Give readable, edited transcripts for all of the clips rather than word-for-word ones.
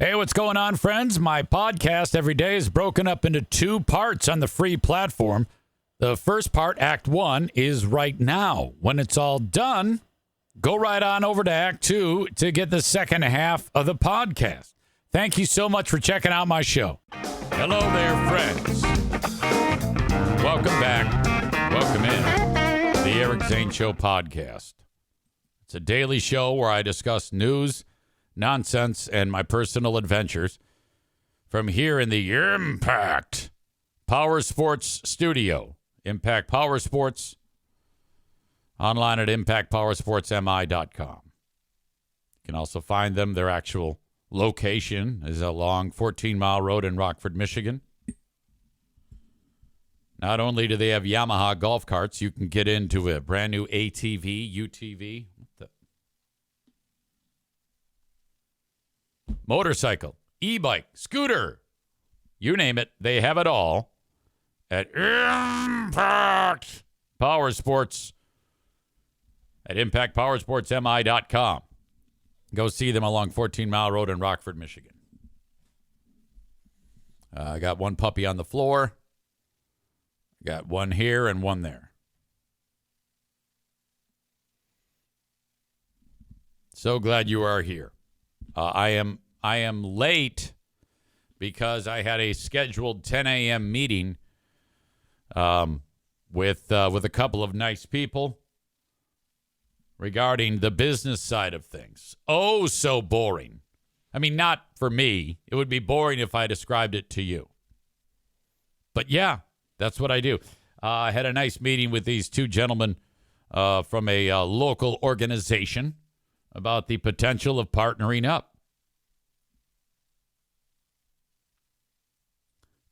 Hey, what's going on, friends? My podcast every day is broken up into two parts on the free platform. The first part, Act 1, is right now. When it's all done, go right on over to Act 2 to get the second half of the podcast. Thank you so much for checking out my show. Hello there, friends. Welcome back. Welcome in to the Eric Zane Show podcast. It's a daily show where I discuss news, nonsense, and my personal adventures from here in the Impact Power Sports studio. Impact Power Sports, online at impactpowersportsmi.com. You can also find them. Their actual location is along 14-mile road in Rockford, Michigan. Not only do they have Yamaha golf carts, you can get into a brand new ATV, UTV, motorcycle, e-bike, scooter, you name it, they have it all at Impact Power Sports at impactpowersportsmi.com. Go see them along 14-mile road in Rockford, Michigan. I got one puppy on the floor. Got one here and one there. So glad you are here. I am late because I had a scheduled 10 a.m. meeting with a couple of nice people regarding the business side of things. Oh, so boring. I mean, not for me. It would be boring if I described it to you. But yeah, that's what I do. I had a nice meeting with these two gentlemen from a local organization about the potential of partnering up.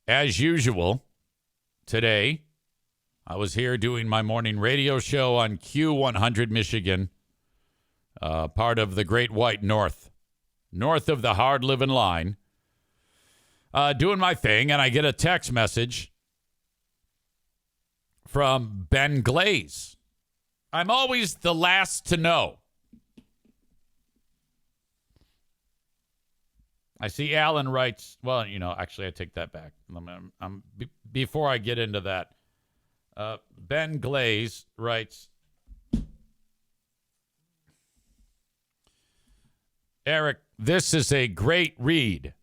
As usual, today, I was here doing my morning radio show on Q100 Michigan, part of the Great White North, north of the hard living line, doing my thing, and I get a text message from Ben Glaze. I'm always the last to know. I see Alan writes, well, actually, I take that back. Before I get into that, Ben Glaze writes, Eric, this is a great read.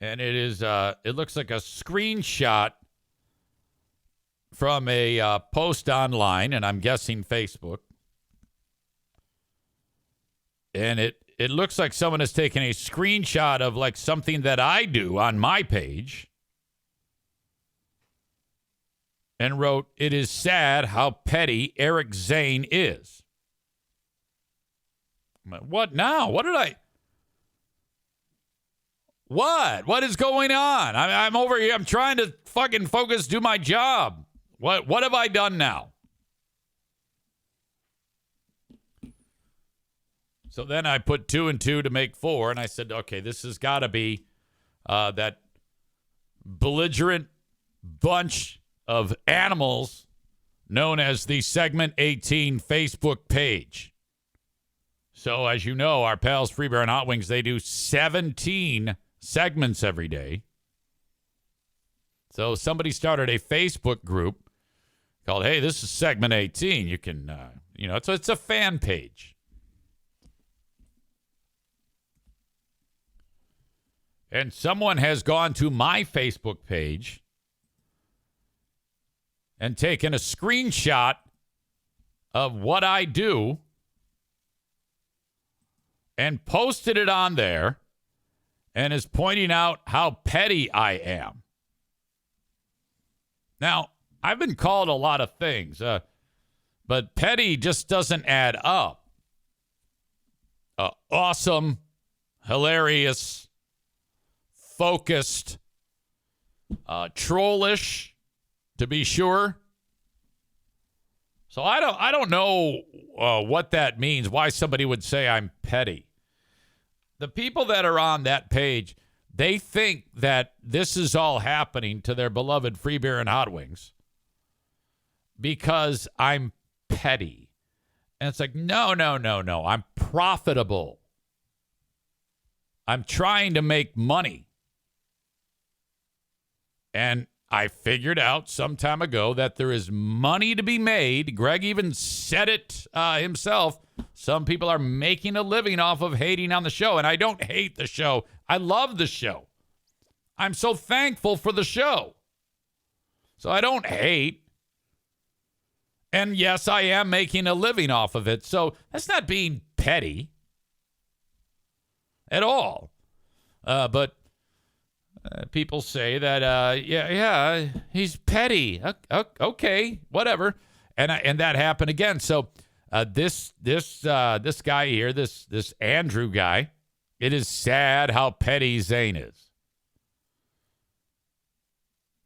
And it looks like a screenshot from a post online, and I'm guessing Facebook. And it looks like someone has taken a screenshot of like something that I do on my page and wrote, "It is sad how petty Eric Zane is." I'm like, what now? What did I? What is going on? I'm over here. I'm trying to fucking focus, do my job. What have I done now? So then I put 2 and 2 to make 4, and I said, okay, this has got to be that belligerent bunch of animals known as the Segment 18 Facebook page. So as you know, our pals Free Bear and Hot Wings, they do 17 segments every day. So somebody started a Facebook group called, hey, this is Segment 18. You can, it's a fan page. And someone has gone to my Facebook page and taken a screenshot of what I do and posted it on there and is pointing out how petty I am. Now, I've been called a lot of things, but petty just doesn't add up. Awesome, hilarious, focused, trollish, to be sure. So I don't know what that means, why somebody would say I'm petty. The people that are on that page, they think that this is all happening to their beloved Free Beer and Hot Wings because I'm petty. And it's like, no. I'm profitable. I'm trying to make money. And I figured out some time ago that there is money to be made. Greg even said it himself. Some people are making a living off of hating on the show. And I don't hate the show. I love the show. I'm so thankful for the show. So I don't hate. And yes, I am making a living off of it. So that's not being petty at all. But people say that, yeah, he's petty. Okay, whatever. And that happened again. So this guy here, this Andrew guy, it is sad how petty Zane is.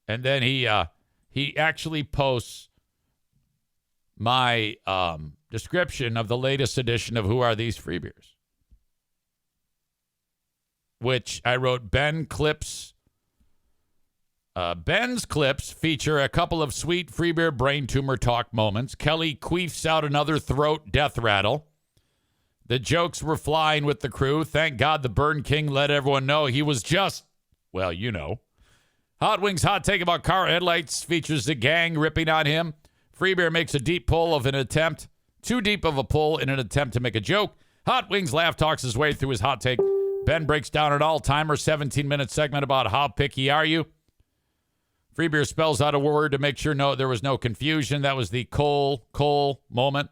And then he actually posts my description of the latest edition of Who Are These Free Beers? Which I wrote, Ben's clips feature a couple of sweet free beer brain tumor talk moments. Kelly queefs out another throat death rattle. The jokes were flying with the crew. Thank God the Burn King let everyone know he was just, well, you know. Hot Wings hot take about car headlights features the gang ripping on him. Free Beer makes a deep pull of an attempt, too deep of a pull in an attempt to make a joke. Hot Wings laugh talks his way through his hot take. Ben breaks down an all-timer 17-minute segment about how picky are you. Free Beer spells out a word to make sure there was no confusion. That was the Cole moment.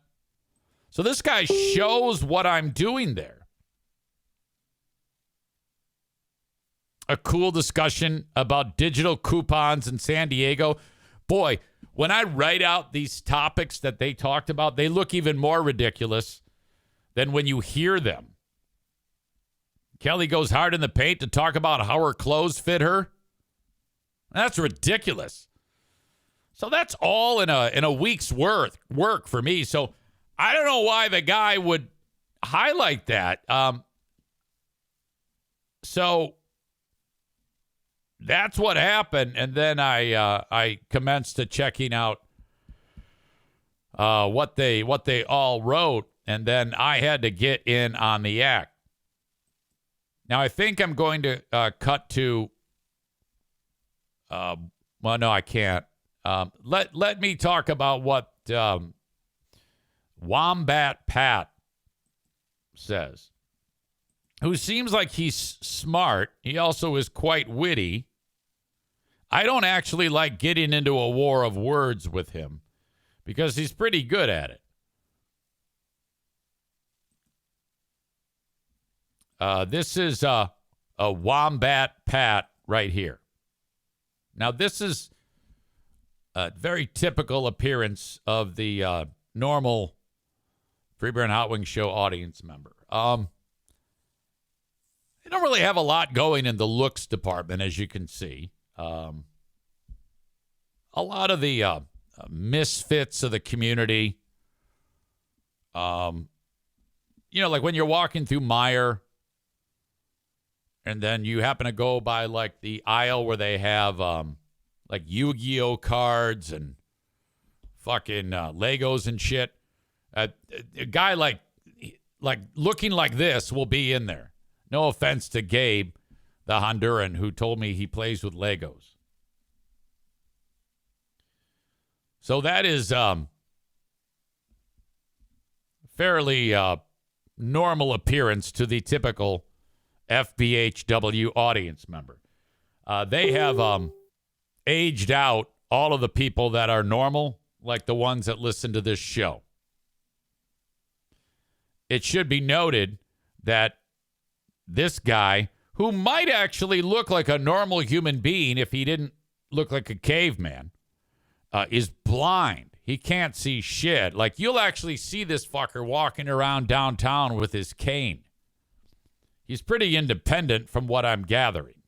So this guy shows what I'm doing there. A cool discussion about digital coupons in San Diego. Boy, when I write out these topics that they talked about, they look even more ridiculous than when you hear them. Kelly goes hard in the paint to talk about how her clothes fit her. That's ridiculous. So that's all in a week's work for me. So I don't know why the guy would highlight that. So that's what happened, and then I commenced to checking out what they all wrote, and then I had to get in on the act. Now I think I'm going to cut to. Well, no, I can't. Let me talk about what Wombat Pat says. Who seems like he's smart. He also is quite witty. I don't actually like getting into a war of words with him because he's pretty good at it. This is a Wombat Pat right here. Now, this is a very typical appearance of the normal Free Beer and Hot Wings show audience member. They don't really have a lot going in the looks department, as you can see. A lot of the misfits of the community. Like when you're walking through Meijer, and then you happen to go by like the aisle where they have like Yu-Gi-Oh cards and fucking Legos and shit. A guy like looking like this will be in there. No offense to Gabe, the Honduran, who told me he plays with Legos. So that is fairly normal appearance to the typical FBHW audience member. They have aged out all of the people that are normal, like the ones that listen to this show. It should be noted that this guy, who might actually look like a normal human being if he didn't look like a caveman, is blind. He can't see shit. Like, you'll actually see this fucker walking around downtown with his cane. He's pretty independent from what I'm gathering.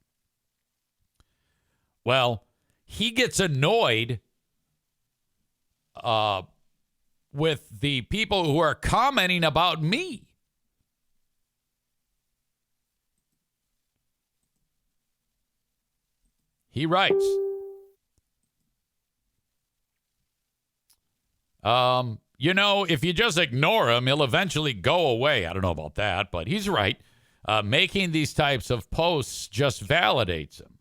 Well, he gets annoyed with the people who are commenting about me. He writes, if you just ignore him, he'll eventually go away. I don't know about that, but he's right. Making these types of posts just validates him.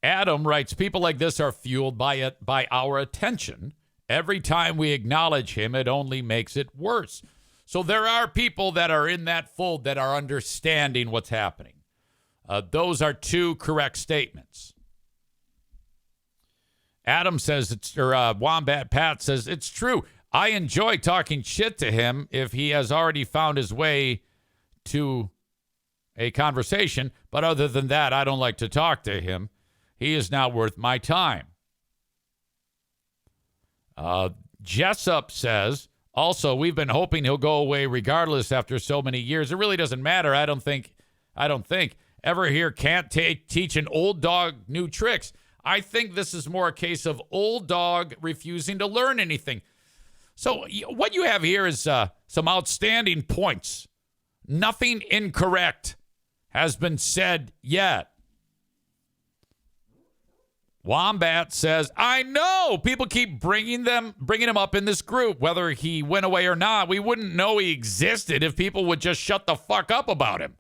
Adam writes, people like this are fueled by our attention. Every time we acknowledge him, it only makes it worse. So there are people that are in that fold that are understanding what's happening. Those are two correct statements. Adam says, Wombat Pat says, it's true. I enjoy talking shit to him if he has already found his way to a conversation. But other than that, I don't like to talk to him. He is not worth my time. Jessup says, also, we've been hoping he'll go away regardless after so many years. It really doesn't matter. I don't think. Ever hear can't teach an old dog new tricks. I think this is more a case of old dog refusing to learn anything. So what you have here is some outstanding points. Nothing incorrect has been said yet. Wombat says, I know people keep bringing him up in this group, whether he went away or not. We wouldn't know he existed if people would just shut the fuck up about him.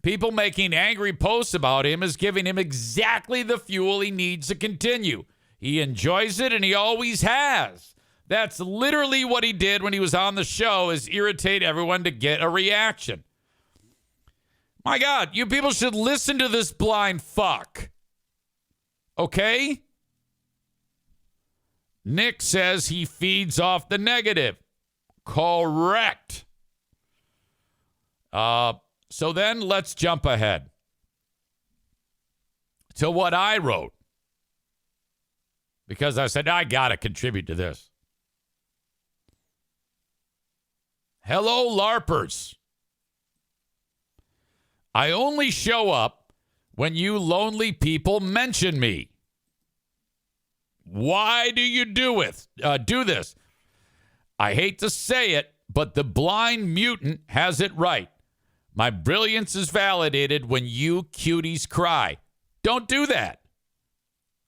People making angry posts about him is giving him exactly the fuel he needs to continue. He enjoys it, and he always has. That's literally what he did when he was on the show, is irritate everyone to get a reaction. My God, you people should listen to this blind fuck. Okay? Nick says he feeds off the negative. Correct. So then let's jump ahead to what I wrote, because I said, I got to contribute to this. Hello, LARPers. I only show up when you lonely people mention me. Why do you do this? I hate to say it, but the blind mutant has it right. My brilliance is validated when you cuties cry. Don't do that.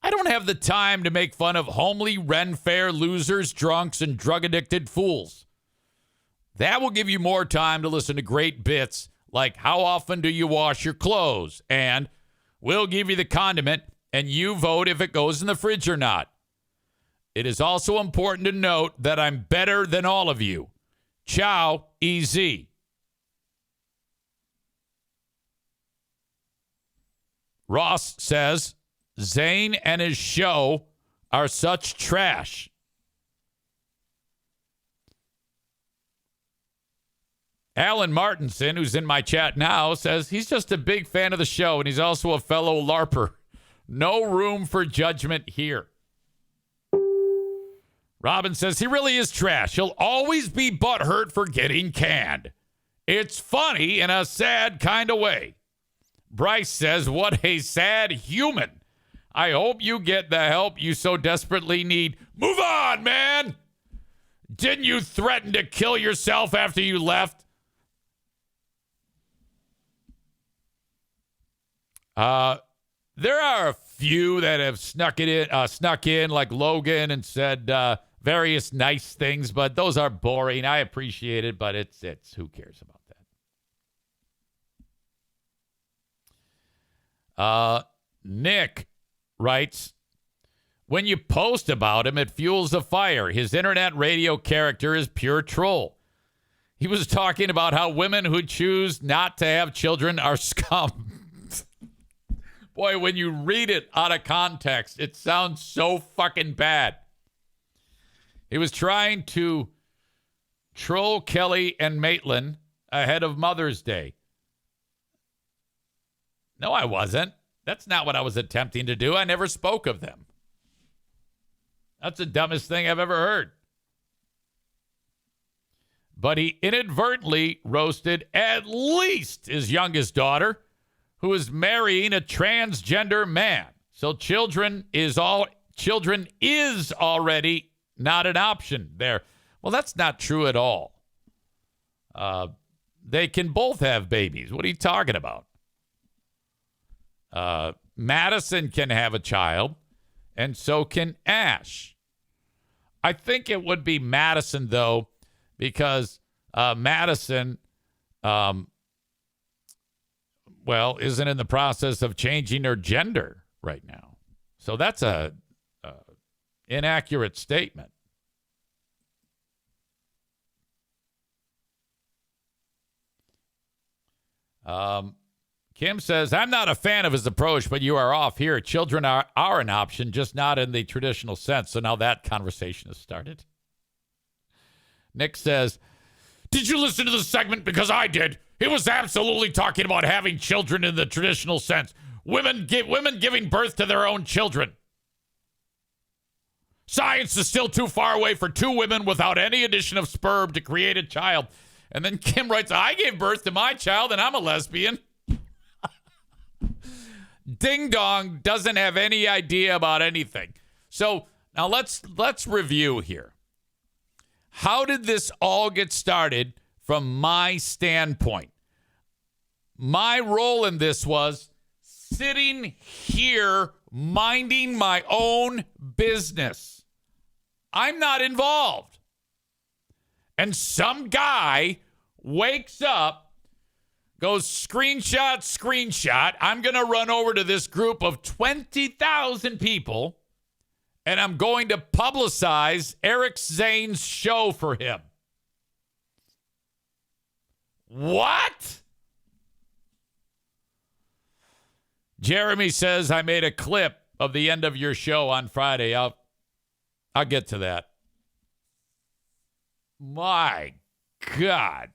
I don't have the time to make fun of homely Ren Fair losers, drunks, and drug-addicted fools. That will give you more time to listen to great bits like how often do you wash your clothes? And we'll give you the condiment and you vote if it goes in the fridge or not. It is also important to note that I'm better than all of you. Ciao, EZ. Ross says, Zane and his show are such trash. Alan Martinson, who's in my chat now, says he's just a big fan of the show and he's also a fellow LARPer. No room for judgment here. Robin says he really is trash. He'll always be butthurt for getting canned. It's funny in a sad kind of way. Bryce says, what a sad human. I hope you get the help you so desperately need. Move on, man. Didn't you threaten to kill yourself after you left? There are a few that have snuck in, like Logan, and said various nice things, but those are boring. I appreciate it, but it's who cares about that? Nick writes, when you post about him, it fuels the fire. His internet radio character is pure troll. He was talking about how women who choose not to have children are scum. Boy, when you read it out of context, it sounds so fucking bad. He was trying to troll Kelly and Maitland ahead of Mother's Day. No, I wasn't. That's not what I was attempting to do. I never spoke of them. That's the dumbest thing I've ever heard. But he inadvertently roasted at least his youngest daughter, who is marrying a transgender man. So children is already not an option there. Well, that's not true at all. They can both have babies. What are you talking about? Madison can have a child, and so can Ash. I think it would be Madison, though, because Madison isn't in the process of changing her gender right now. So that's a inaccurate statement. Kim says, I'm not a fan of his approach, but you are off here. Children are an option, just not in the traditional sense. So now that conversation has started. Nick says, did you listen to the segment? Because I did. He was absolutely talking about having children in the traditional sense. Women giving birth to their own children. Science is still too far away for two women without any addition of sperm to create a child. And then Kim writes, I gave birth to my child and I'm a lesbian. Ding Dong doesn't have any idea about anything. So now let's review here. How did this all get started from my standpoint? My role in this was sitting here minding my own business. I'm not involved. And some guy wakes up, goes screenshot. I'm going to run over to this group of 20,000 people, and I'm going to publicize Eric Zane's show for him. What? Jeremy says, I made a clip of the end of your show on Friday. I'll get to that. My God.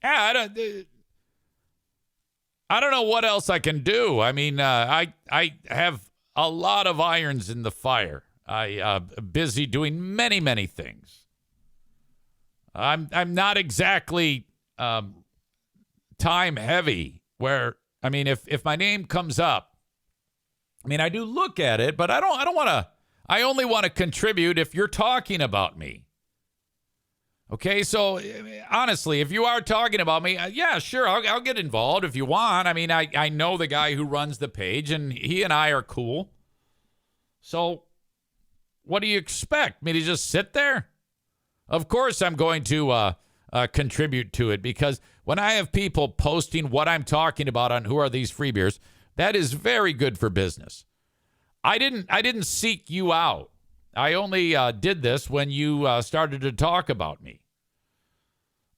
Yeah, I don't know what else I can do. I mean, I have a lot of irons in the fire. I'm busy doing many, many things. I'm not exactly time heavy. Where, I mean, if my name comes up, I mean, I do look at it, but I don't want to. I only want to contribute if you're talking about me. Okay, so honestly, if you are talking about me, yeah, sure, I'll get involved if you want. I mean, I know the guy who runs the page, and he and I are cool. So what do you expect? Me to just sit there? Of course I'm going to contribute to it, because when I have people posting what I'm talking about on Who Are These Free Beers, that is very good for business. I didn't seek you out. I only did this when you started to talk about me.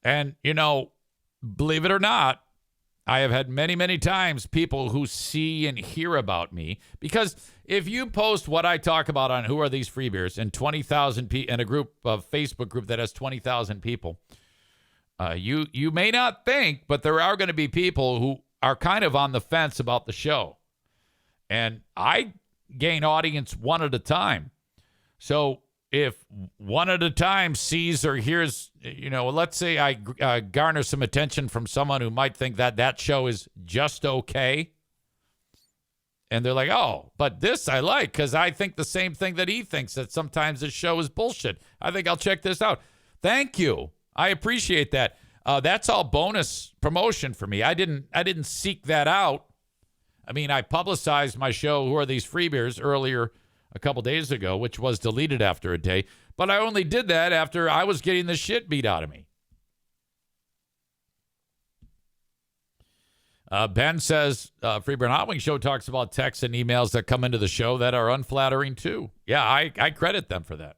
And, you know, believe it or not, I have had many, many times people who see and hear about me. Because if you post what I talk about on Who Are These Free Beers and 20,000 people in a group of Facebook group that has 20,000 people, you may not think, but there are going to be people who are kind of on the fence about the show. And I gain audience one at a time. So if one at a time sees or hears, you know, let's say I garner some attention from someone who might think that show is just okay. And they're like, oh, but this I like because I think the same thing that he thinks, that sometimes this show is bullshit. I think I'll check this out. Thank you. I appreciate that. That's all bonus promotion for me. I didn't seek that out. I mean, I publicized my show, Who Are These Free Beers, earlier a couple days ago, which was deleted after a day. But I only did that after I was getting the shit beat out of me. Ben says, Free Beer and Hot Wing Show talks about texts and emails that come into the show that are unflattering too. Yeah, I credit them for that.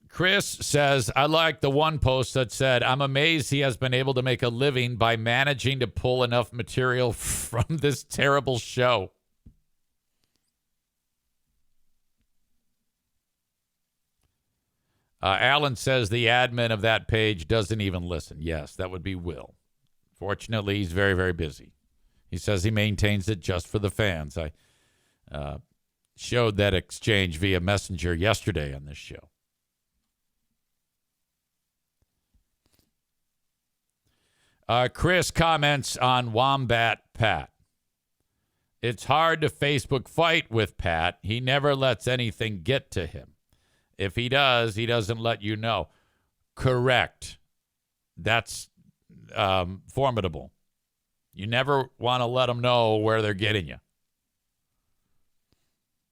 Chris says, I like the one post that said, I'm amazed he has been able to make a living by managing to pull enough material from this terrible show. Alan says the admin of that page doesn't even listen. Yes, that would be Will. Fortunately, he's very, very busy. He says he maintains it just for the fans. I showed that exchange via Messenger yesterday on this show. Chris comments on Wombat Pat. It's hard to Facebook fight with Pat. He never lets anything get to him. If he does, he doesn't let you know. Correct. That's formidable. You never want to let them know where they're getting you.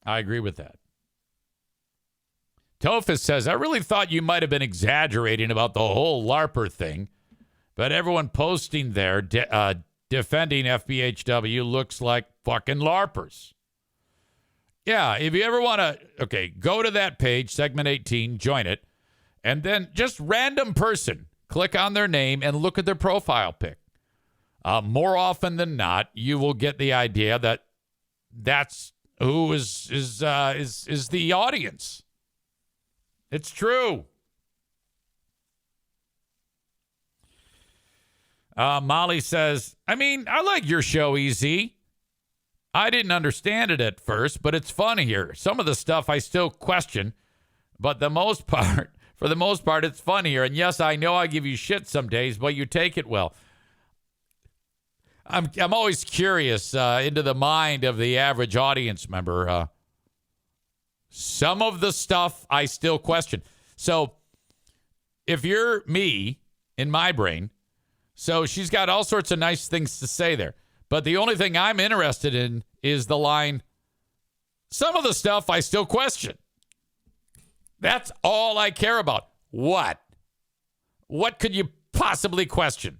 I agree with that. Tophus says, I really thought you might have been exaggerating about the whole LARPer thing, but everyone posting there defending FBHW looks like fucking LARPers. Yeah, if you ever want to, go to that page, segment 18, join it, and then just random person, click on their name and look at their profile pic. More often than not, you will get the idea that that's who is the audience. It's true. Molly says, I mean, I like your show, EZ. I didn't understand it at first, but it's fun here. Some of the stuff I still question, but for the most part, it's fun here. And yes, I know I give you shit some days, but you take it well. I'm always curious into the mind of the average audience member. Some of the stuff I still question. So if you're me, in my brain, so she's got all sorts of nice things to say there. But the only thing I'm interested in is the line, some of the stuff I still question. That's all I care about. What? What could you possibly question?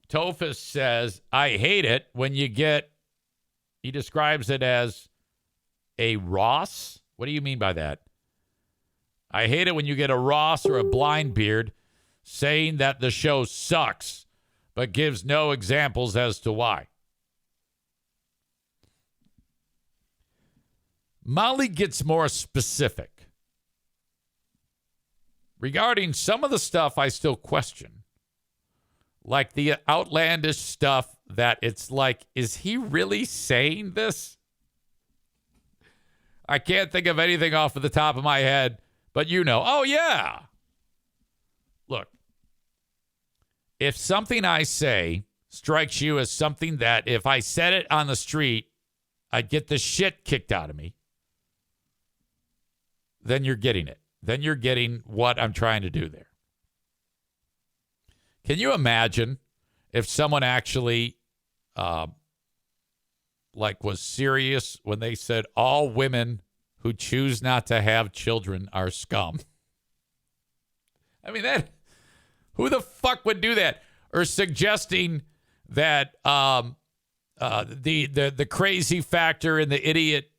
Tophus says, I hate it when you get, he describes it as a Ross. What do you mean by that? I hate it when you get a Ross or a blind beard saying that the show sucks, but gives no examples as to why. Molly gets more specific. Regarding some of the stuff I still question, like the outlandish stuff that it's like, is he really saying this? I can't think of anything off of the top of my head, but you know. Oh, yeah. Look, if something I say strikes you as something that if I said it on the street, I'd get the shit kicked out of me, then you're getting it. Then you're getting what I'm trying to do there. Can you imagine if someone actually was serious when they said all women who choose not to have children are scum? I mean, who the fuck would do that? Or suggesting that the crazy factor and the idiot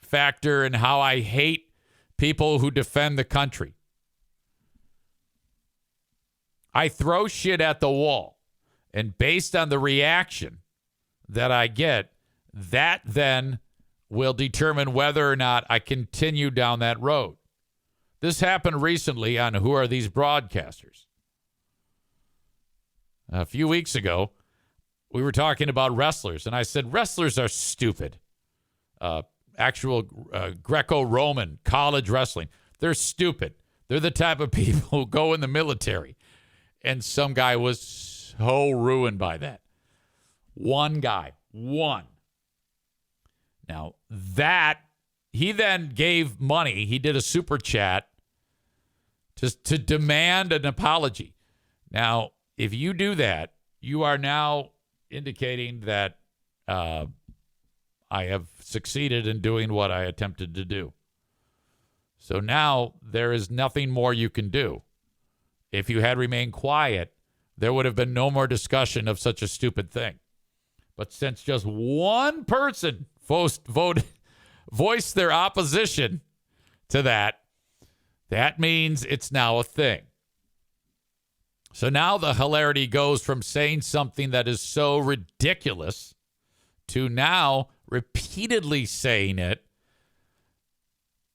factor and how I hate people who defend the country. I throw shit at the wall, and based on the reaction that I get, that then will determine whether or not I continue down that road. This happened recently on Who Are These Broadcasters? A few weeks ago, we were talking about wrestlers, and I said wrestlers are stupid. Actual Greco-Roman college wrestling, they're stupid. They're the type of people who go in the military. And some guy was so ruined by that. One guy. One. Now, he then gave money. He did a super chat to demand an apology. Now, if you do that, you are now indicating that I have succeeded in doing what I attempted to do. So now there is nothing more you can do. If you had remained quiet, there would have been no more discussion of such a stupid thing. But since just one person voiced their opposition to that, that means it's now a thing. So now the hilarity goes from saying something that is so ridiculous to now repeatedly saying it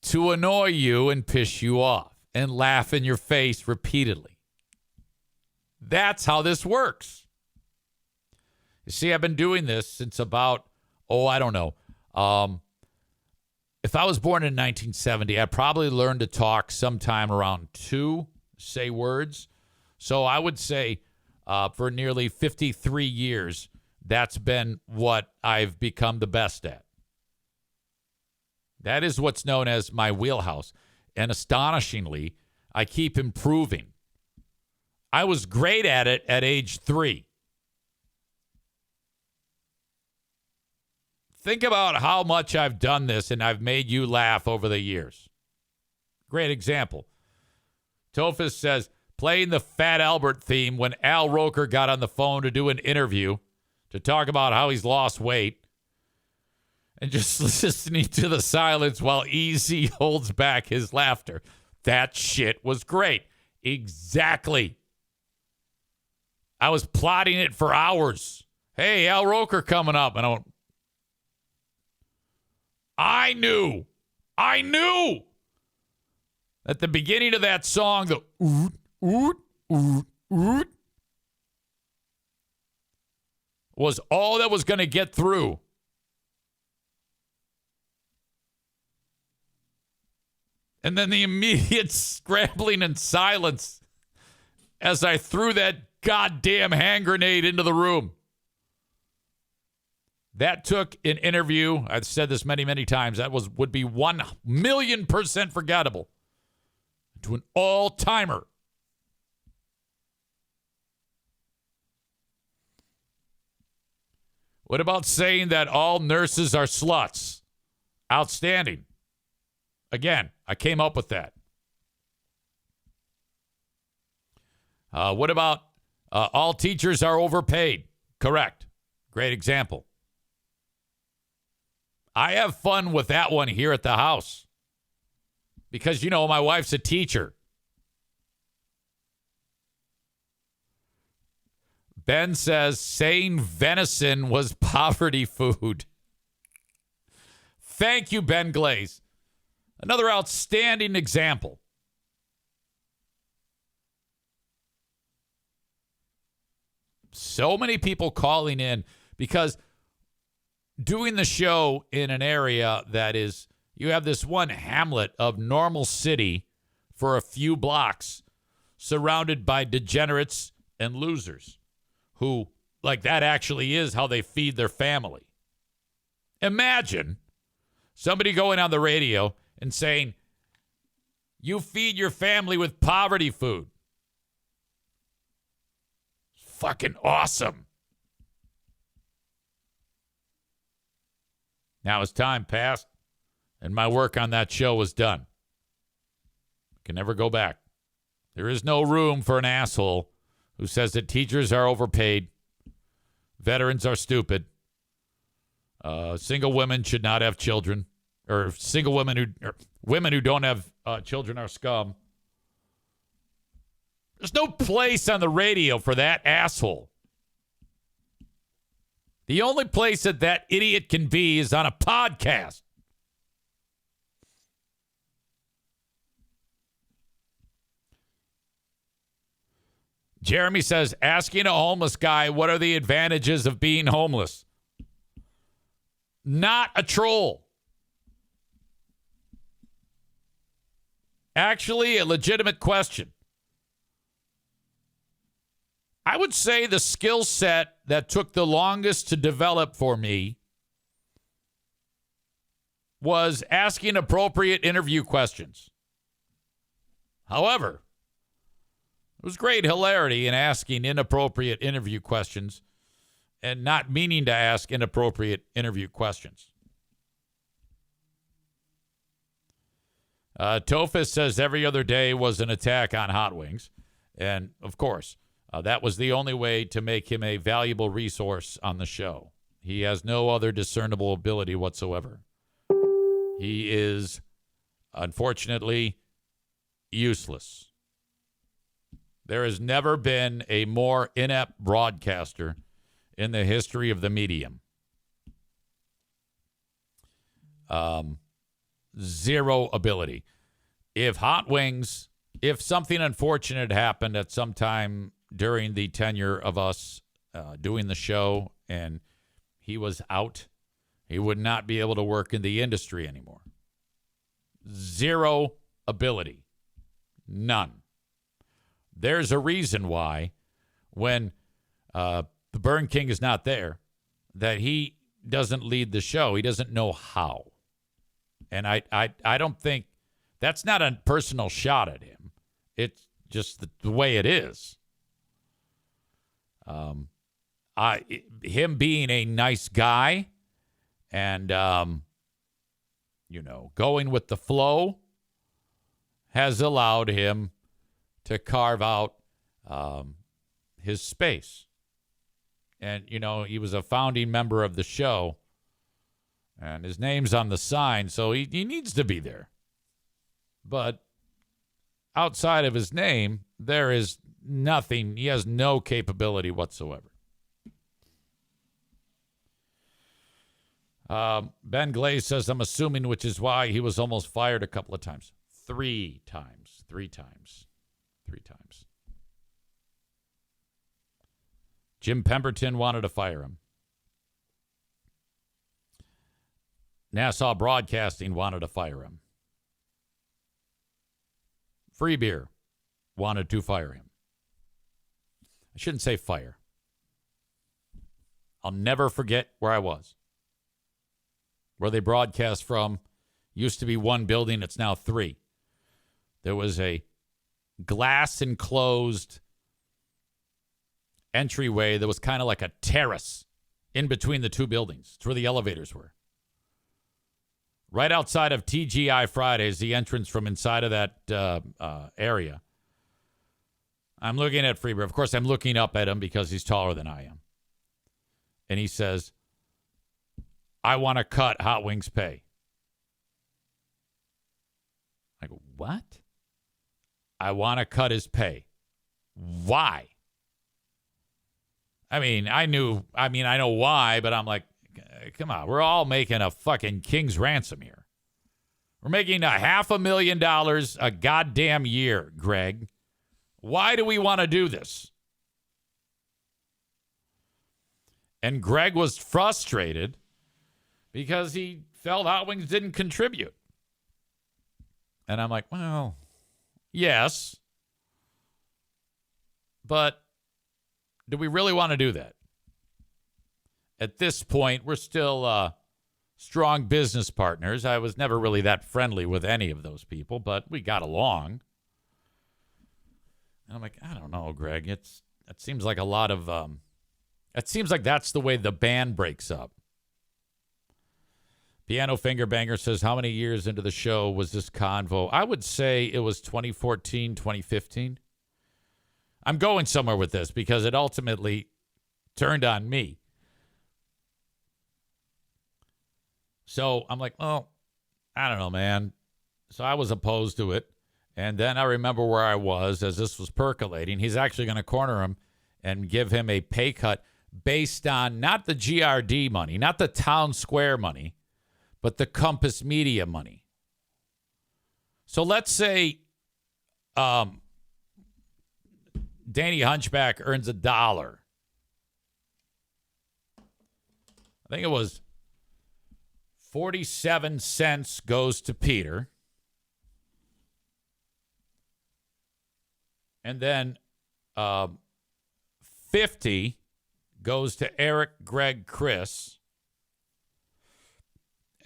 to annoy you and piss you off and laugh in your face repeatedly. That's how this works. You see, I've been doing this since about, I don't know. If I was born in 1970, I probably learned to talk sometime around 2, say words. So I would say for nearly 53 years, that's been what I've become the best at. That is what's known as my wheelhouse. And astonishingly, I keep improving. I was great at it at age 3. Think about how much I've done this and I've made you laugh over the years. Great example. Tophus says, playing the Fat Albert theme when Al Roker got on the phone to do an interview to talk about how he's lost weight, and just listening to the silence while EZ holds back his laughter. That shit was great. Exactly. I was plotting it for hours. Hey, Al Roker coming up. And I knew at the beginning of that song, the oot, oot, oot, oot, was all that was going to get through. And then the immediate scrambling and silence as I threw that goddamn hand grenade into the room. That took an interview. I've said this many, many times. That would be 1,000,000% forgettable to an all-timer. What about saying that all nurses are sluts? Outstanding. Again, I came up with that. What about all teachers are overpaid? Correct. Great example. I have fun with that one here at the house because, you know, my wife's a teacher. Ben says saying venison was poverty food. Thank you, Ben Glaze. Another outstanding example. So many people calling in because doing the show in an area that is, you have this one hamlet of normal city for a few blocks surrounded by degenerates and losers who, like, that actually is how they feed their family. Imagine somebody going on the radio and saying, you feed your family with poverty food. Fucking awesome. Now, as time passed and my work on that show was done, I can never go back. There is no room for an asshole who says that teachers are overpaid, veterans are stupid, single women should not have children, or women who don't have children are scum. There's no place on the radio for that asshole. The only place that idiot can be is on a podcast. Jeremy says, asking a homeless guy, what are the advantages of being homeless? Not a troll. Actually, a legitimate question. I would say the skill set that took the longest to develop for me was asking appropriate interview questions. However, there was great hilarity in asking inappropriate interview questions and not meaning to ask inappropriate interview questions. Tophus says every other day was an attack on Hot Wings. And, of course, that was the only way to make him a valuable resource on the show. He has no other discernible ability whatsoever. He is, unfortunately, useless. There has never been a more inept broadcaster in the history of the medium. Zero ability. If something unfortunate happened at some time during the tenure of us doing the show and he was out, he would not be able to work in the industry anymore. Zero ability. None. There's a reason why when the Burn King is not there, that he doesn't lead the show. He doesn't know how. And I don't think that's not a personal shot at him. It's just the way it is. Him being a nice guy And, going with the flow has allowed him to carve out his space. And, he was a founding member of the show. And his name's on the sign, so he needs to be there. But outside of his name, there is nothing. He has no capability whatsoever. Ben Glaze says, I'm assuming, which is why he was almost fired a couple of times. Three times. Jim Pemberton wanted to fire him. Nassau Broadcasting wanted to fire him. Free Beer wanted to fire him. I shouldn't say fire. I'll never forget where I was. Where they broadcast from used to be one building. It's now three. There was a glass enclosed entryway that was kind of like a terrace in between the two buildings. It's where the elevators were. Right outside of TGI Fridays, the entrance from inside of that area. I'm looking at Freeber. Of course, I'm looking up at him because he's taller than I am. And he says, I want to cut Hot Wings pay. I go, what? I want to cut his pay. Why? I know why, but I'm like, come on, we're all making a fucking king's ransom here. We're making $500,000 a goddamn year, Greg. Why do we want to do this? And Greg was frustrated because he felt Hot Wings didn't contribute. And I'm like, well, yes. But do we really want to do that? At this point, we're still strong business partners. I was never really that friendly with any of those people, but we got along. And I'm like, I don't know, Greg. It seems like a lot of... it seems like that's the way the band breaks up. Piano Finger Banger says, how many years into the show was this convo? I would say it was 2014, 2015. I'm going somewhere with this because it ultimately turned on me. So I'm like, oh, I don't know, man. So I was opposed to it. And then I remember where I was as this was percolating. He's actually going to corner him and give him a pay cut based on not the GRD money, not the Town Square money, but the Compass Media money. So let's say Danny Hunchback earns $1. I think it was 47 cents goes to Peter. And then 50 goes to Eric, Greg, Chris.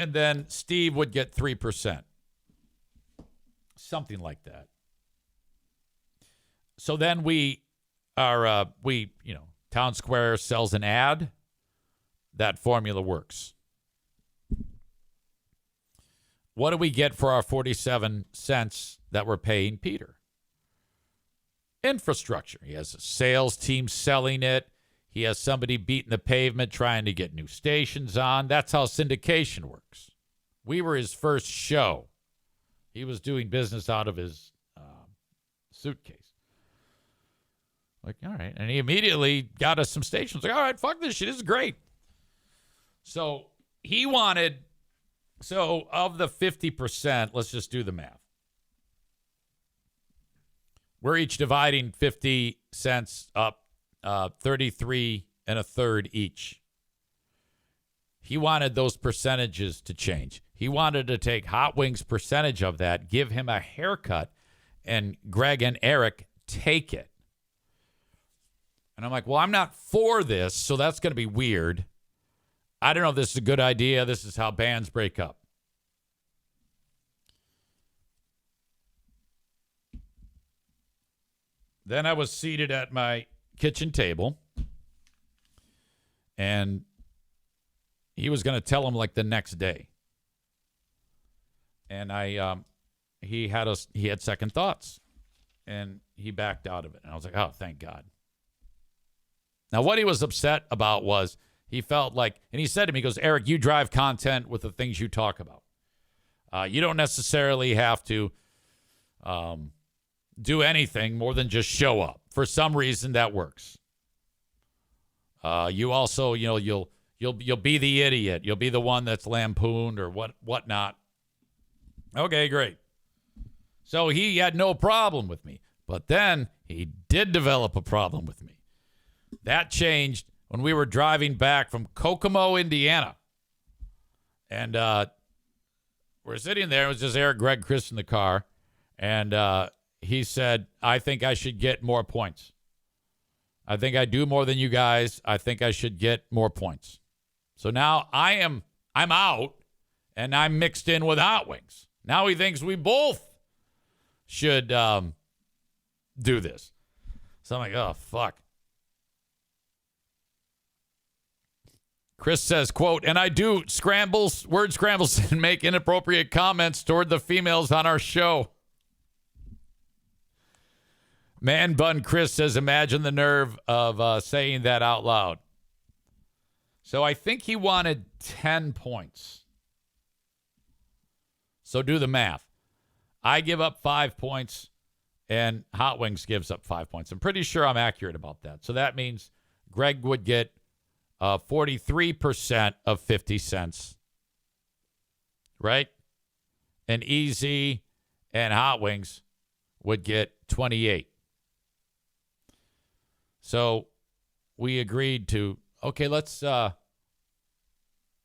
And then Steve would get 3%. Something like that. So then Town Square sells an ad. That formula works. What do we get for our 47 cents that we're paying Peter? Infrastructure. He has a sales team selling it. He has somebody beating the pavement trying to get new stations on. That's how syndication works. We were his first show. He was doing business out of his suitcase. Like, all right. And he immediately got us some stations. Like, all right, fuck this shit. This is great. So he wanted, of the 50%, let's just do the math. We're each dividing 50 cents up, 33 and a third each. He wanted those percentages to change. He wanted to take Hot Wings' percentage of that, give him a haircut, and Greg and Eric take it. And I'm like, well, I'm not for this, so that's going to be weird. I don't know if this is a good idea. This is how bands break up. Then I was seated at my kitchen table. And, he was going to tell him like the next day. And he had second thoughts, and he backed out of it. And I was like, oh, thank God. Now, what he was upset about was he felt like, and he said to me, he goes, Eric, you drive content with the things you talk about. You don't necessarily have to do anything more than just show up. For some reason, that works. You also, you'll be the idiot. You'll be the one that's lampooned or whatnot. Okay, great. So he had no problem with me. But then he did develop a problem with me. That changed when we were driving back from Kokomo, Indiana. And we're sitting there. It was just Eric, Greg, Chris in the car. And he said, I think I should get more points. I think I do more than you guys. I think I should get more points. So now I'm out, and I'm mixed in with Hot Wings. Now he thinks we both should do this. So I'm like, oh, fuck. Chris says, quote, and I do word scrambles and make inappropriate comments toward the females on our show. Man Bun Chris says, imagine the nerve of saying that out loud. So I think he wanted 10 points. So do the math. I give up 5 points, and Hot Wings gives up 5 points. I'm pretty sure I'm accurate about that. So that means Greg would get 43% of 50 cents, right? And EZ and Hot Wings would get 28. So we agreed to, okay, let's, can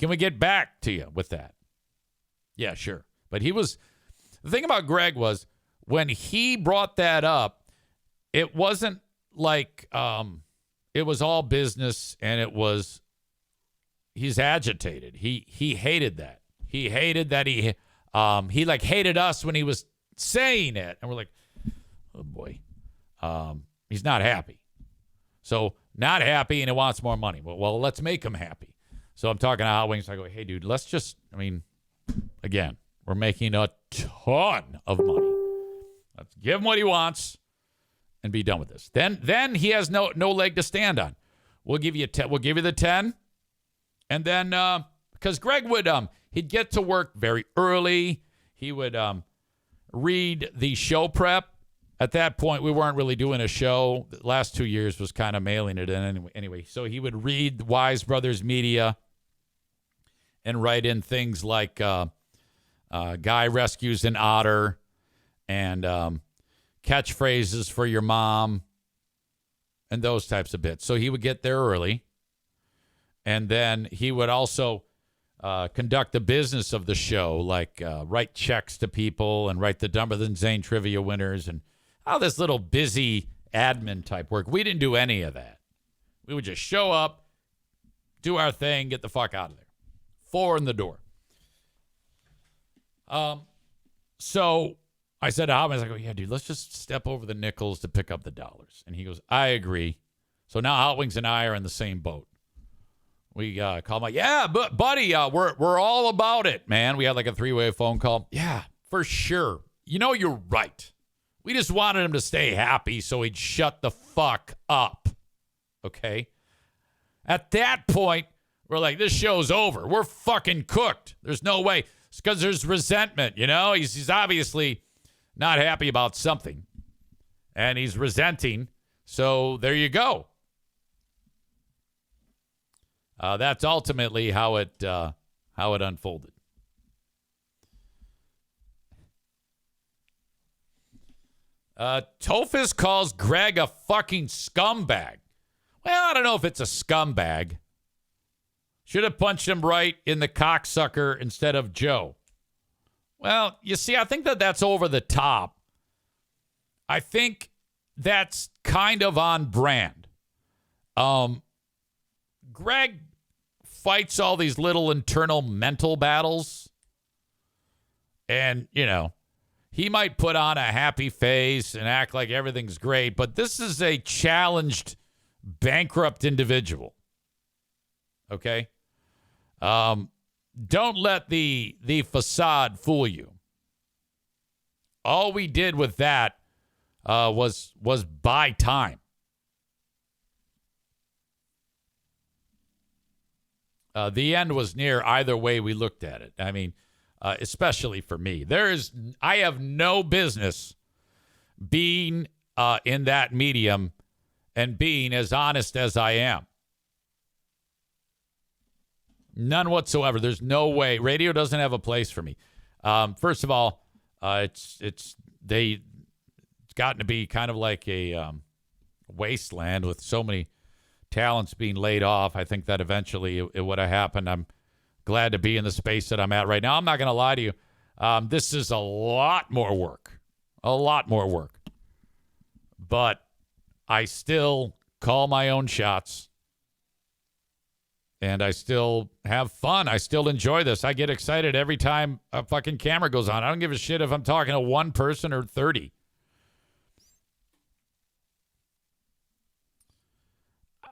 we get back to you with that? Yeah, sure. But the thing about Greg was when he brought that up, it wasn't like, it was all business, and he's agitated. He hated that. He hated that he like hated us when he was saying it. And we're like, oh boy. He's not happy. So not happy, and he wants more money. Well, let's make him happy. So I'm talking to Hot Wings. I go, hey dude, let's just, again, we're making a ton of money. Let's give him what he wants and be done with this. Then he has no leg to stand on. We'll give you the 10. And then because Greg would he'd get to work very early. He would read the show prep. At that point, we weren't really doing a show. The last 2 years was kind of mailing it in anyway. So he would read Wise Brothers Media and write in things like Guy rescues an otter and catchphrases for your mom and those types of bits. So he would get there early. And then he would also conduct the business of the show, like write checks to people and write the Dumber Than Zane trivia winners and all this little busy admin type work. We didn't do any of that. We would just show up, do our thing, get the fuck out of there. 4 in the door. So I said to Hot Wings, I go, yeah, dude, let's just step over the nickels to pick up the dollars. And he goes, I agree. So now Hot Wings and I are in the same boat. We call him like, yeah, but buddy, we're all about it, man. We had like a 3-way phone call. Yeah, for sure. You're right. We just wanted him to stay happy so he'd shut the fuck up. Okay? At that point, we're like, this show's over. We're fucking cooked. There's no way. It's because there's resentment, He's obviously not happy about something. And he's resenting. So there you go. That's ultimately how it unfolded. Tophus calls Greg a fucking scumbag. Well, I don't know if it's a scumbag. Should have punched him right in the cocksucker instead of Joe. Well, you see, I think that's over the top. I think that's kind of on brand. Greg fights all these little internal mental battles. And, he might put on a happy face and act like everything's great, but this is a challenged, bankrupt individual. Okay? Don't let the facade fool you. All we did with that was buy time. The end was near either way we looked at it. I mean, especially for me. I have no business being in that medium and being as honest as I am. None whatsoever. There's no way. Radio doesn't have a place for me. First of all, it's gotten to be kind of like a wasteland with so many talents being laid off. I think that eventually it would have happened. I'm glad to be in the space that I'm at right now. I'm not going to lie to you. This is a lot more work. But I still call my own shots. And I still have fun. I still enjoy this. I get excited every time a fucking camera goes on. I don't give a shit if I'm talking to one person or 30.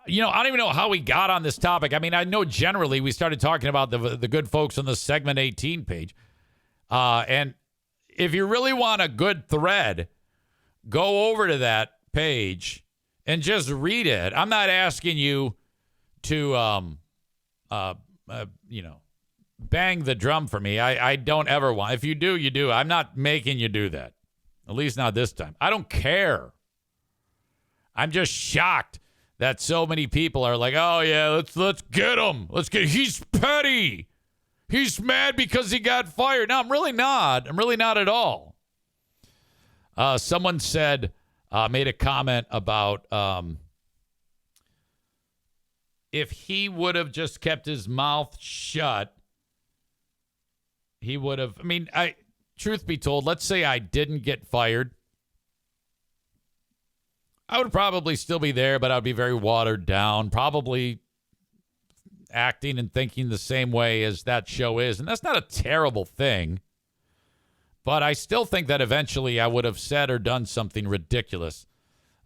I don't even know how we got on this topic. I mean, I know generally we started talking about the good folks on the segment 18 page. And if you really want a good thread, go over to that page and just read it. I'm not asking you to, bang the drum for me. I don't ever want. If you do, you do. I'm not making you do that. At least not this time. I don't care. I'm just shocked that so many people are like, oh yeah, let's get him. He's petty. He's mad because he got fired. No, I'm really not. I'm really not at all. Someone made a comment about, if he would have just kept his mouth shut, he would have. I mean, truth be told, let's say I didn't get fired. I would probably still be there, but I would be very watered down, probably acting and thinking the same way as that show is. And that's not a terrible thing. But I still think that eventually I would have said or done something ridiculous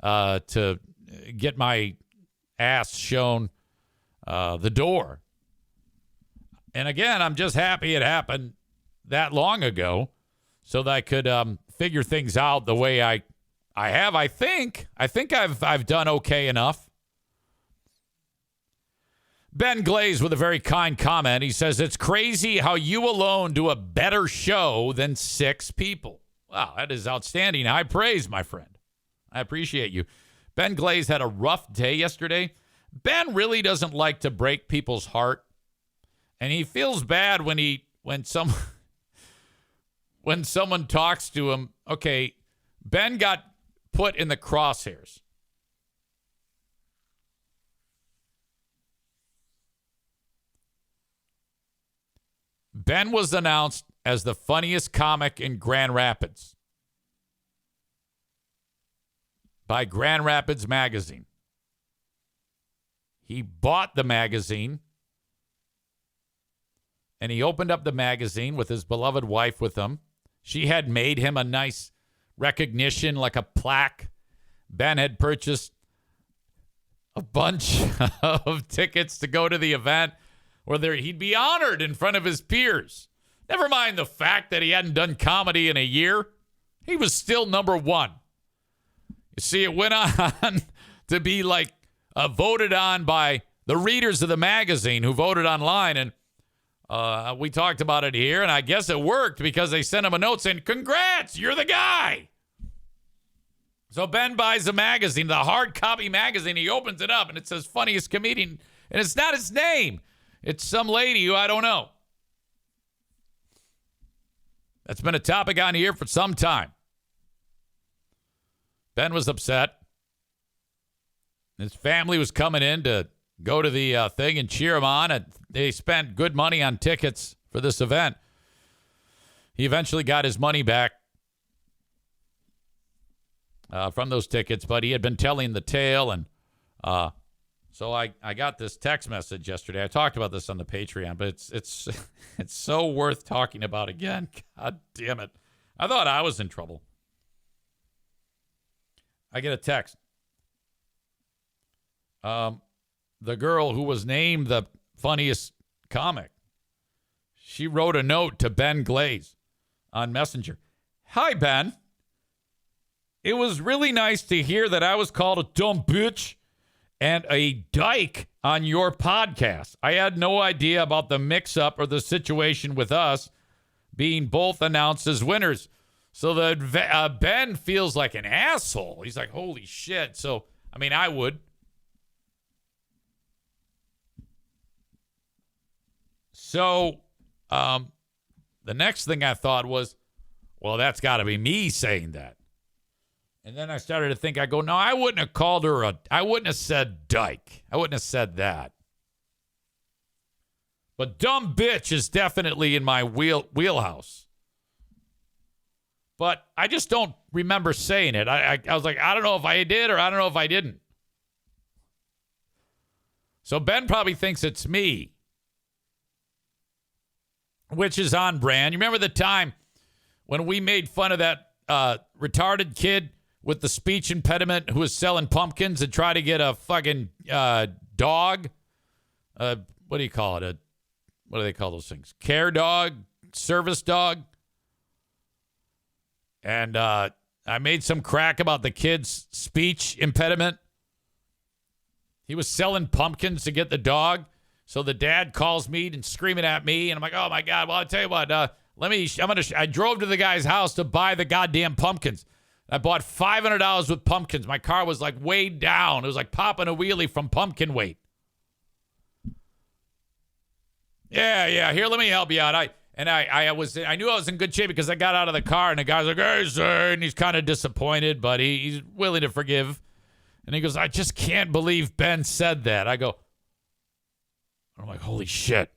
to get my ass shown the door. And again, I'm just happy it happened that long ago so that I could figure things out the way I have. I think I've done okay enough. Ben Glaze with a very kind comment. He says, it's crazy how you alone do a better show than 6 people. Wow, that is outstanding. High praise, my friend. I appreciate you. Ben Glaze had a rough day yesterday. Ben really doesn't like to break people's heart, and he feels bad when someone talks to him. Okay, Ben got put in the crosshairs. Ben was announced as the funniest comic in Grand Rapids by Grand Rapids Magazine. He bought the magazine, and he opened up the magazine with his beloved wife with him. She had made him a nice recognition, like a plaque. Ben had purchased a bunch of tickets to go to the event where he'd be honored in front of his peers. Never mind the fact that he hadn't done comedy in a year. He was still number 1. You see, it went on to be like voted on by the readers of the magazine who voted online. And we talked about it here, and I guess it worked because they sent him a note saying, congrats, you're the guy. So Ben buys the magazine, the hard copy magazine. He opens it up, and it says funniest comedian. And it's not his name. It's some lady who I don't know. That's been a topic on here for some time. Ben was upset. His family was coming in to go to the thing and cheer him on. And they spent good money on tickets for this event. He eventually got his money back from those tickets, but he had been telling the tale. And so I got this text message yesterday. I talked about this on the Patreon, but it's so worth talking about again. God damn it. I thought I was in trouble. I get a text. The girl who was named the funniest comic. She wrote a note to Ben Glaze on Messenger. Hi, Ben. It was really nice to hear that I was called a dumb bitch and a dyke on your podcast. I had no idea about the mix-up or the situation with us being both announced as winners. So that Ben feels like an asshole. He's like, holy shit. So, I mean, I would. So, the next thing I thought was, well, that's got to be me saying that. And then I started to think, I go, no, I wouldn't have called her I wouldn't have said dyke. I wouldn't have said that. But dumb bitch is definitely in my wheelhouse. But I just don't remember saying it. I was like, I don't know if I did or I don't know if I didn't. So Ben probably thinks it's me, which is on brand. You remember the time when we made fun of that retarded kid with the speech impediment who was selling pumpkins and tried to get a fucking dog? What do you call it? What do they call those things? Care dog? Service dog? And I made some crack about the kid's speech impediment. He was selling pumpkins to get the dog. So the dad calls me and screaming at me. And I'm like, oh, my God. Well, I'll tell you what. I drove to the guy's house to buy the goddamn pumpkins. I bought $500 with pumpkins. My car was like way down. It was like popping a wheelie from pumpkin weight. Yeah. Here, let me help you out. I knew I was in good shape because I got out of the car and the guy's like, hey, sir. And he's kind of disappointed, but he's willing to forgive. And he goes, I just can't believe Ben said that. I'm like, holy shit.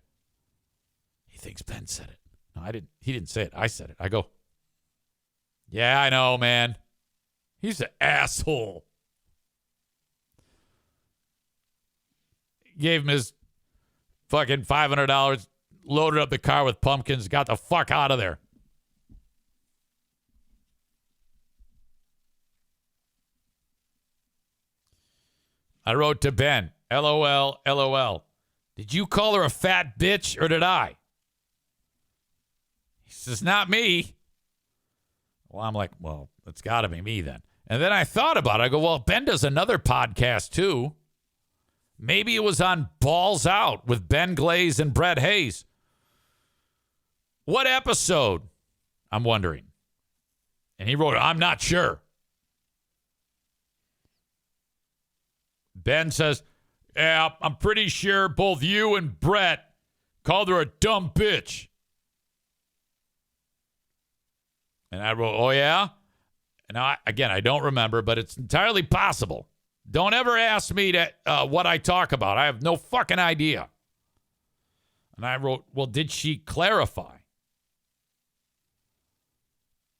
He thinks Ben said it. No, I didn't. He didn't say it. I said it. I go, yeah, I know, man. He's an asshole. Gave him his fucking $500, loaded up the car with pumpkins, got the fuck out of there. I wrote to Ben, LOL, LOL. Did you call her a fat bitch or did I? He says, not me. Well, I'm like, well, it's got to be me then. And then I thought about it. I go, well, Ben does another podcast too. Maybe it was on Balls Out with Ben Glaze and Brett Hayes. What episode? I'm wondering. And he wrote, I'm not sure. Ben says, yeah, I'm pretty sure both you and Brett called her a dumb bitch. And I wrote, oh, yeah? And I don't remember, but it's entirely possible. Don't ever ask me what I talk about. I have no fucking idea. And I wrote, well, did she clarify?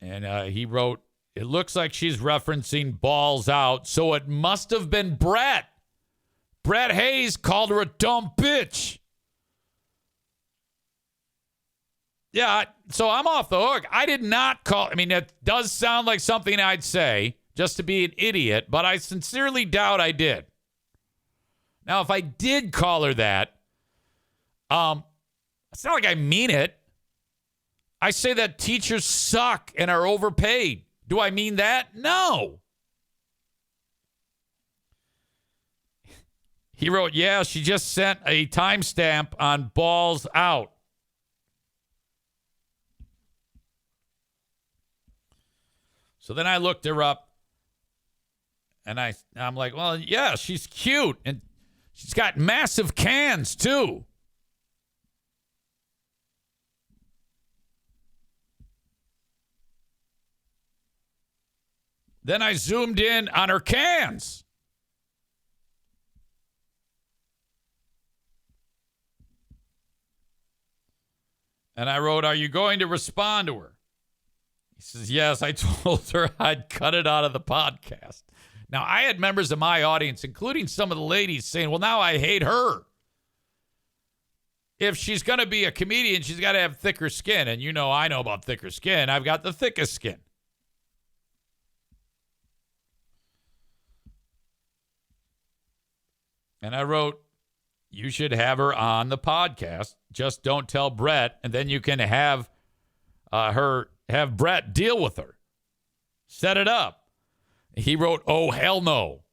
And he wrote, it looks like she's referencing Balls Out, so it must have been Brett. Brett Hayes called her a dumb bitch. Yeah, so I'm off the hook. I did not call. I mean, it does sound like something I'd say just to be an idiot, but I sincerely doubt I did. Now, if I did call her that, it's not like I mean it. I say that teachers suck and are overpaid. Do I mean that? No. He wrote, yeah, she just sent a timestamp on Balls Out. So then I looked her up, and I'm like, well, yeah, she's cute, and she's got massive cans, too. Then I zoomed in on her cans. And I wrote, are you going to respond to her? He says, yes, I told her I'd cut it out of the podcast. Now, I had members of my audience, including some of the ladies, saying, well, now I hate her. If she's going to be a comedian, she's got to have thicker skin. And I know about thicker skin. I've got the thickest skin. And I wrote, You should have her on the podcast. Just don't tell Brett, and then you can have Brett deal with her. Set it up. He wrote, "Oh, hell no."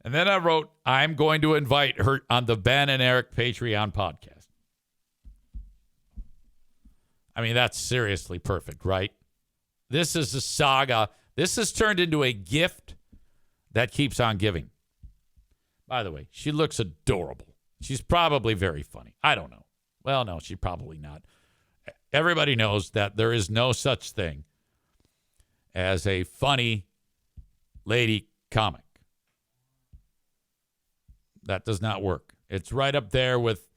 And then I wrote, "I'm going to invite her on the Ben and Eric Patreon podcast." I mean, that's seriously perfect, right? This is a saga. This has turned into a gift that keeps on giving. By the way, she looks adorable. She's probably very funny. I don't know. Well, no, she's probably not. Everybody knows that there is no such thing as a funny lady comic. That does not work. It's right up there with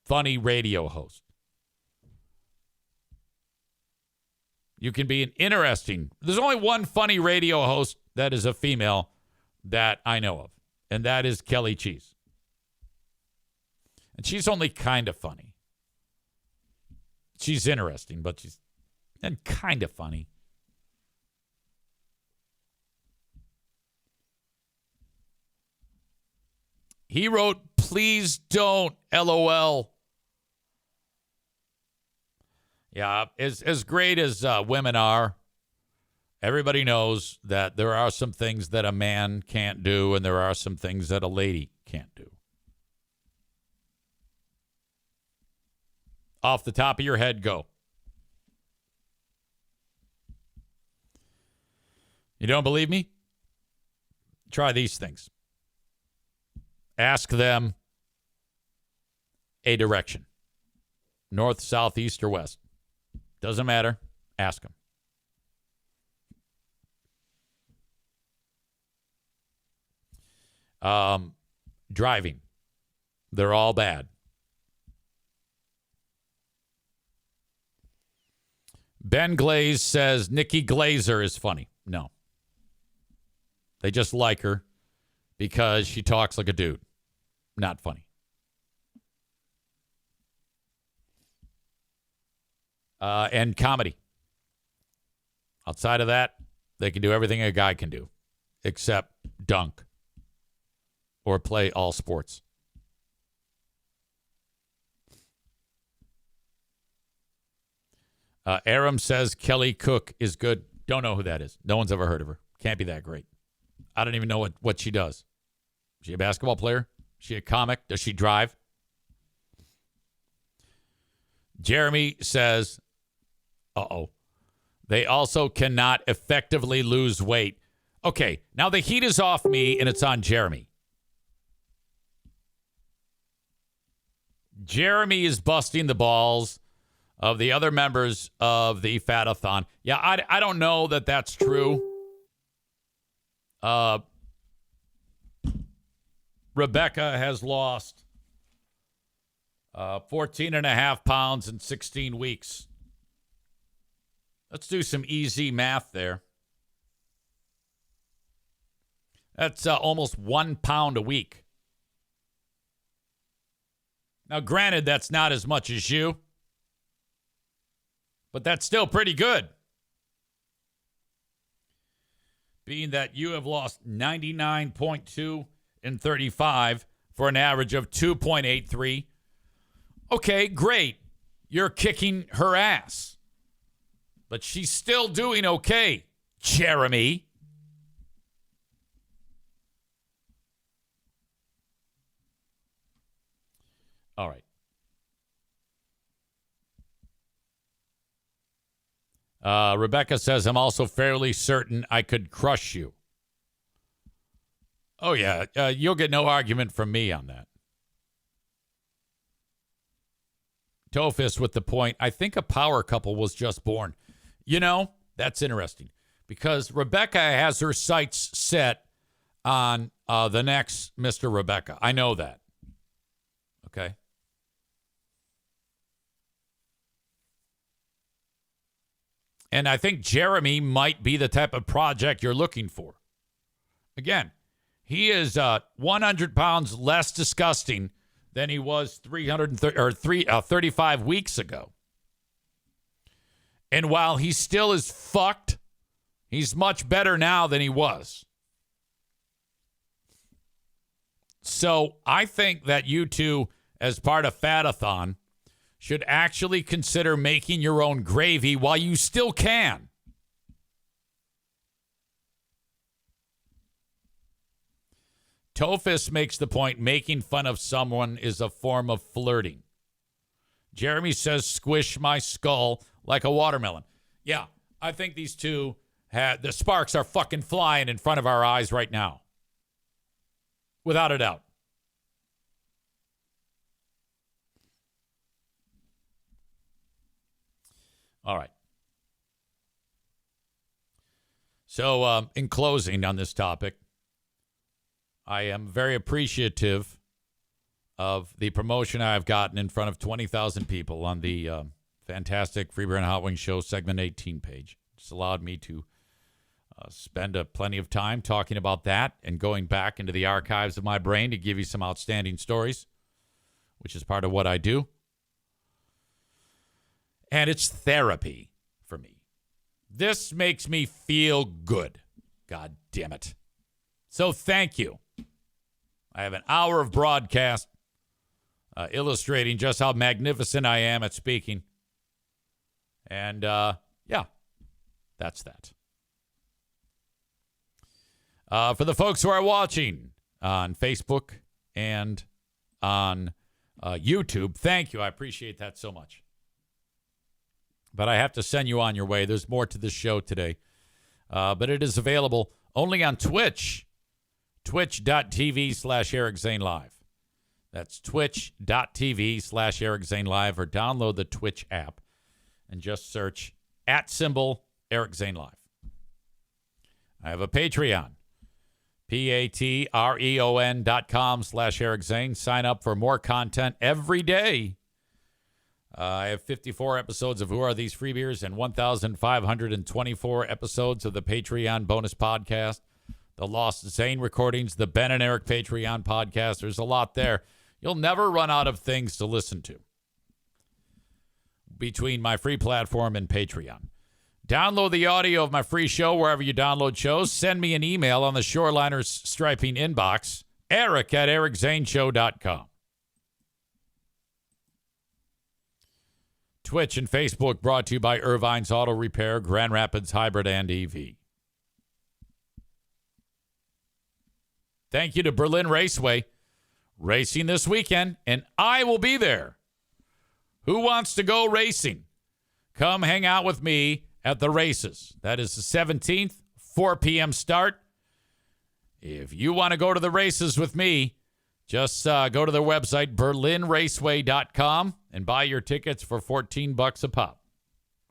funny radio host. You can be an interesting. There's only one funny radio host that is a female that I know of, and that is Kelly Cheese. And she's only kind of funny. She's interesting, but she's kind of funny. He wrote, "Please don't, LOL." Yeah, as great as women are, everybody knows that there are some things that a man can't do, and there are some things that a lady can't do. Off the top of your head, go. You don't believe me? Try these things. Ask them a direction. North, south, east, or west. Doesn't matter. Ask them. Driving. They're all bad. Ben Glaze says Nikki Glazer is funny. No. They just like her because she talks like a dude. Not funny. And comedy. Outside of that, they can do everything a guy can do, except dunk or play all sports. Aram says Kelly Cook is good. Don't know who that is. No one's ever heard of her. Can't be that great. I don't even know what she does. Is she a basketball player? Is she a comic? Does she drive? Jeremy says, they also cannot effectively lose weight. Okay, now the heat is off me and it's on Jeremy. Jeremy is busting the balls of the other members of the Fat-a-thon. Yeah, I don't know that that's true. Rebecca has lost 14 and a half pounds in 16 weeks. Let's do some easy math there. That's almost 1 pound a week. Now, granted, that's not as much as you, but that's still pretty good. Being that you have lost 99.2 in 35 for an average of 2.83. Okay, great. You're kicking her ass. But she's still doing okay, Jeremy. All right. Rebecca says, I'm also fairly certain I could crush you. Oh, yeah. You'll get no argument from me on that. Toefist with the point, I think a power couple was just born. You know, that's interesting because Rebecca has her sights set on the next Mr. Rebecca. I know that. Okay. And I think Jeremy might be the type of project you're looking for. Again, he is 100 pounds less disgusting than he was 35 weeks ago. And while he still is fucked, He's much better now than he was. So I think that you two, as part of Fatathon, should actually consider making your own gravy while you still can. Tophus makes the point making fun of someone is a form of flirting. Jeremy says, squish my skull like a watermelon. Yeah, I think these two, the sparks are fucking flying in front of our eyes right now. Without a doubt. All right. So, in closing on this topic, I am very appreciative of the promotion I've gotten in front of 20,000 people on the fantastic Free Beer and Hot Wings Show segment 18 page. It's allowed me to spend plenty of time talking about that and going back into the archives of my brain to give you some outstanding stories, which is part of what I do. And it's therapy for me. This makes me feel good. God damn it. So thank you. I have an hour of broadcast illustrating just how magnificent I am at speaking. And, yeah, that's that. For the folks who are watching on Facebook and on YouTube, thank you. I appreciate that so much. But I have to send you on your way. There's more to this show today. But it is available only on Twitch. Twitch.tv/Eric Zane Live. That's twitch.tv/Eric Zane Live, or download the Twitch app and just search @Eric Zane Live. I have a Patreon. patreon.com/Eric Zane. Sign up for more content every day. I have 54 episodes of Who Are These Free Beers and 1,524 episodes of the Patreon bonus podcast. The Lost Zane recordings, the Ben and Eric Patreon podcast. There's a lot there. You'll never run out of things to listen to between my free platform and Patreon. Download the audio of my free show wherever you download shows. Send me an email on the Shoreliners Striping inbox, eric@ericzaneshow.com. Twitch and Facebook brought to you by Irvine's Auto Repair, Grand Rapids Hybrid and EV. Thank you to Berlin Raceway, racing this weekend, and I will be there. Who wants to go racing? Come hang out with me at the races. That is the 17th, 4 p.m. start. If you want to go to the races with me, just go to their website, berlinraceway.com, and buy your tickets for $14 a pop.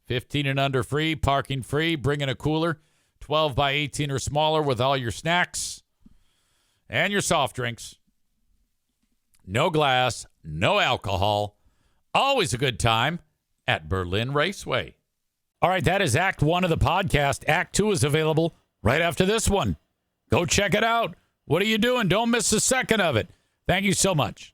15 and under free, parking free, bring in a cooler, 12 by 18 or smaller with all your snacks and your soft drinks. No glass, no alcohol. Always a good time at Berlin Raceway. All right, that is Act 1 of the podcast. Act 2 is available right after this one. Go check it out. What are you doing? Don't miss a second of it. Thank you so much.